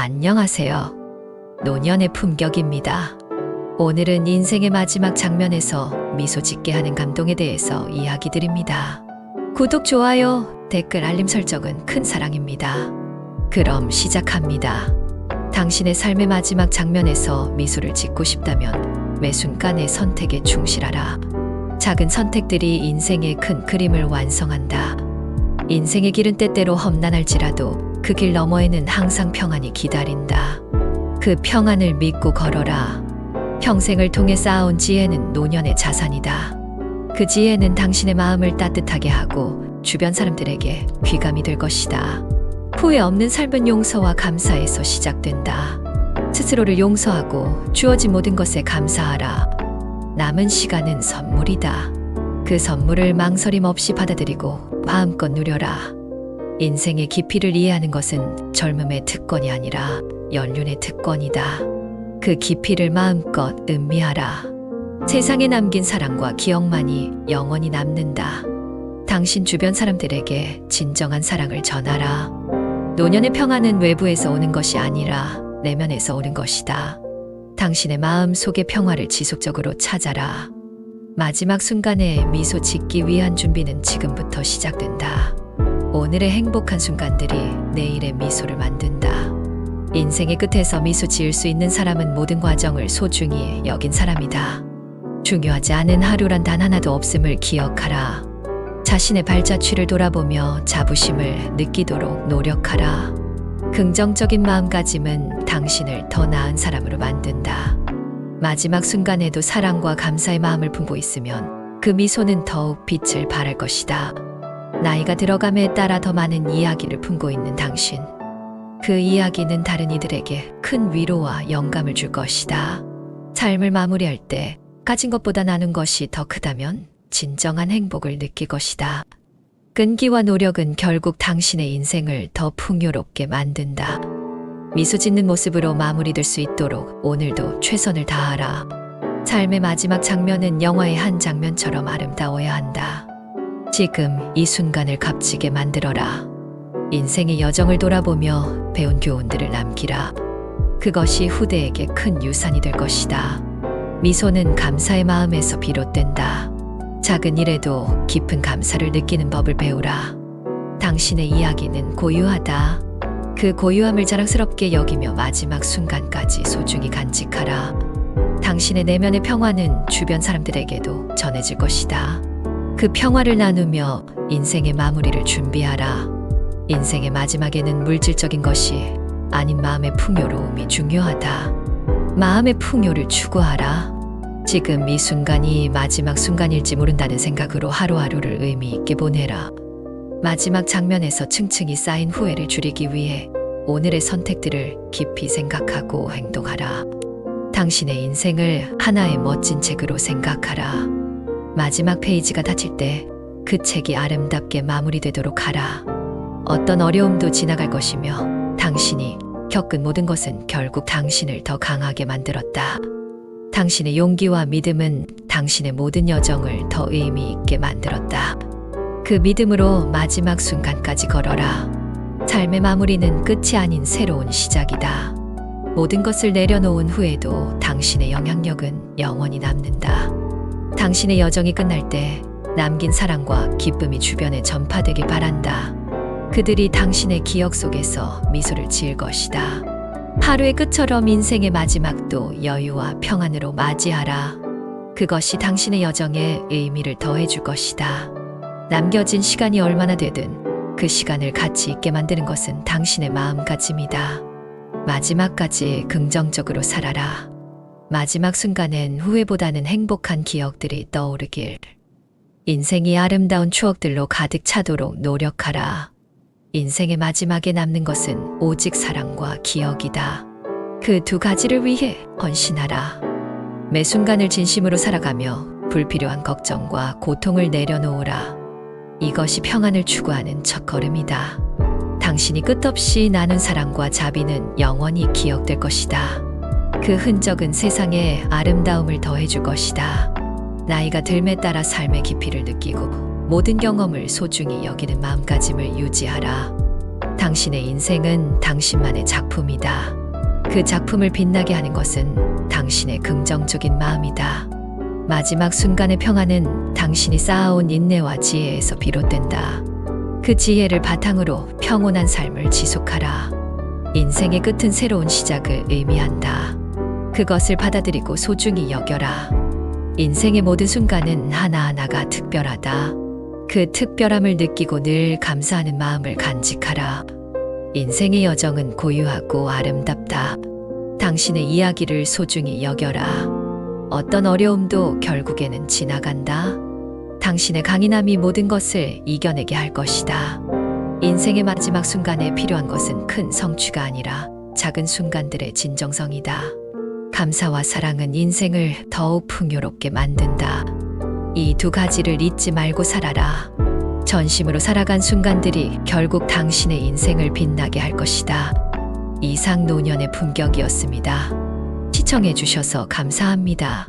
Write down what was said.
안녕하세요. 노년의 품격입니다. 오늘은 인생의 마지막 장면에서 미소 짓게 하는 감동에 대해서 이야기 드립니다. 구독, 좋아요, 댓글, 알림 설정은 큰 사랑입니다. 그럼 시작합니다. 당신의 삶의 마지막 장면에서 미소를 짓고 싶다면 매 순간의 선택에 충실하라. 작은 선택들이 인생의 큰 그림을 완성한다. 인생의 길은 때때로 험난할지라도 그 길 너머에는 항상 평안이 기다린다. 그 평안을 믿고 걸어라. 평생을 통해 쌓아온 지혜는 노년의 자산이다. 그 지혜는 당신의 마음을 따뜻하게 하고 주변 사람들에게 귀감이 될 것이다. 후회 없는 삶은 용서와 감사에서 시작된다. 스스로를 용서하고 주어진 모든 것에 감사하라. 남은 시간은 선물이다. 그 선물을 망설임 없이 받아들이고 마음껏 누려라. 인생의 깊이를 이해하는 것은 젊음의 특권이 아니라 연륜의 특권이다. 그 깊이를 마음껏 음미하라. 세상에 남긴 사랑과 기억만이 영원히 남는다. 당신 주변 사람들에게 진정한 사랑을 전하라. 노년의 평안은 외부에서 오는 것이 아니라 내면에서 오는 것이다. 당신의 마음 속의 평화를 지속적으로 찾아라. 마지막 순간에 미소 짓기 위한 준비는 지금부터 시작된다. 오늘의 행복한 순간들이 내일의 미소를 만든다. 인생의 끝에서 미소 지을 수 있는 사람은 모든 과정을 소중히 여긴 사람이다. 중요하지 않은 하루란 단 하나도 없음을 기억하라. 자신의 발자취를 돌아보며 자부심을 느끼도록 노력하라. 긍정적인 마음가짐은 당신을 더 나은 사람으로 만든다. 마지막 순간에도 사랑과 감사의 마음을 품고 있으면 그 미소는 더욱 빛을 발할 것이다. 나이가 들어감에 따라 더 많은 이야기를 품고 있는 당신. 그 이야기는 다른 이들에게 큰 위로와 영감을 줄 것이다. 삶을 마무리할 때 가진 것보다 나눈 것이 더 크다면 진정한 행복을 느낄 것이다. 끈기와 노력은 결국 당신의 인생을 더 풍요롭게 만든다. 미소 짓는 모습으로 마무리될 수 있도록 오늘도 최선을 다하라. 삶의 마지막 장면은 영화의 한 장면처럼 아름다워야 한다. 지금 이 순간을 값지게 만들어라. 인생의 여정을 돌아보며 배운 교훈들을 남기라. 그것이 후대에게 큰 유산이 될 것이다. 미소는 감사의 마음에서 비롯된다. 작은 일에도 깊은 감사를 느끼는 법을 배우라. 당신의 이야기는 고유하다. 그 고유함을 자랑스럽게 여기며 마지막 순간까지 소중히 간직하라. 당신의 내면의 평화는 주변 사람들에게도 전해질 것이다. 그 평화를 나누며 인생의 마무리를 준비하라. 인생의 마지막에는 물질적인 것이 아닌 마음의 풍요로움이 중요하다. 마음의 풍요를 추구하라. 지금 이 순간이 마지막 순간일지 모른다는 생각으로 하루하루를 의미 있게 보내라. 마지막 장면에서 층층이 쌓인 후회를 줄이기 위해 오늘의 선택들을 깊이 생각하고 행동하라. 당신의 인생을 하나의 멋진 책으로 생각하라. 마지막 페이지가 닫힐 때 그 책이 아름답게 마무리되도록 하라. 어떤 어려움도 지나갈 것이며 당신이 겪은 모든 것은 결국 당신을 더 강하게 만들었다. 당신의 용기와 믿음은 당신의 모든 여정을 더 의미 있게 만들었다. 그 믿음으로 마지막 순간까지 걸어라. 삶의 마무리는 끝이 아닌 새로운 시작이다. 모든 것을 내려놓은 후에도 당신의 영향력은 영원히 남는다. 당신의 여정이 끝날 때 남긴 사랑과 기쁨이 주변에 전파되길 바란다. 그들이 당신의 기억 속에서 미소를 지을 것이다. 하루의 끝처럼 인생의 마지막도 여유와 평안으로 맞이하라. 그것이 당신의 여정에 의미를 더해줄 것이다. 남겨진 시간이 얼마나 되든 그 시간을 가치 있게 만드는 것은 당신의 마음가짐이다. 마지막까지 긍정적으로 살아라. 마지막 순간엔 후회보다는 행복한 기억들이 떠오르길. 인생이 아름다운 추억들로 가득 차도록 노력하라. 인생의 마지막에 남는 것은 오직 사랑과 기억이다. 그 두 가지를 위해 헌신하라. 매 순간을 진심으로 살아가며 불필요한 걱정과 고통을 내려놓으라. 이것이 평안을 추구하는 첫걸음이다. 당신이 끝없이 나눈 사랑과 자비는 영원히 기억될 것이다. 그 흔적은 세상에 아름다움을 더해줄 것이다. 나이가 들매 따라 삶의 깊이를 느끼고 모든 경험을 소중히 여기는 마음가짐을 유지하라. 당신의 인생은 당신만의 작품이다. 그 작품을 빛나게 하는 것은 당신의 긍정적인 마음이다. 마지막 순간의 평안은 당신이 쌓아온 인내와 지혜에서 비롯된다. 그 지혜를 바탕으로 평온한 삶을 지속하라. 인생의 끝은 새로운 시작을 의미한다. 그것을 받아들이고 소중히 여겨라. 인생의 모든 순간은 하나하나가 특별하다. 그 특별함을 느끼고 늘 감사하는 마음을 간직하라. 인생의 여정은 고유하고 아름답다. 당신의 이야기를 소중히 여겨라. 어떤 어려움도 결국에는 지나간다. 당신의 강인함이 모든 것을 이겨내게 할 것이다. 인생의 마지막 순간에 필요한 것은 큰 성취가 아니라 작은 순간들의 진정성이다. 감사와 사랑은 인생을 더욱 풍요롭게 만든다. 이 두 가지를 잊지 말고 살아라. 전심으로 살아간 순간들이 결국 당신의 인생을 빛나게 할 것이다. 이상 노년의 품격이었습니다. 시청해 주셔서 감사합니다.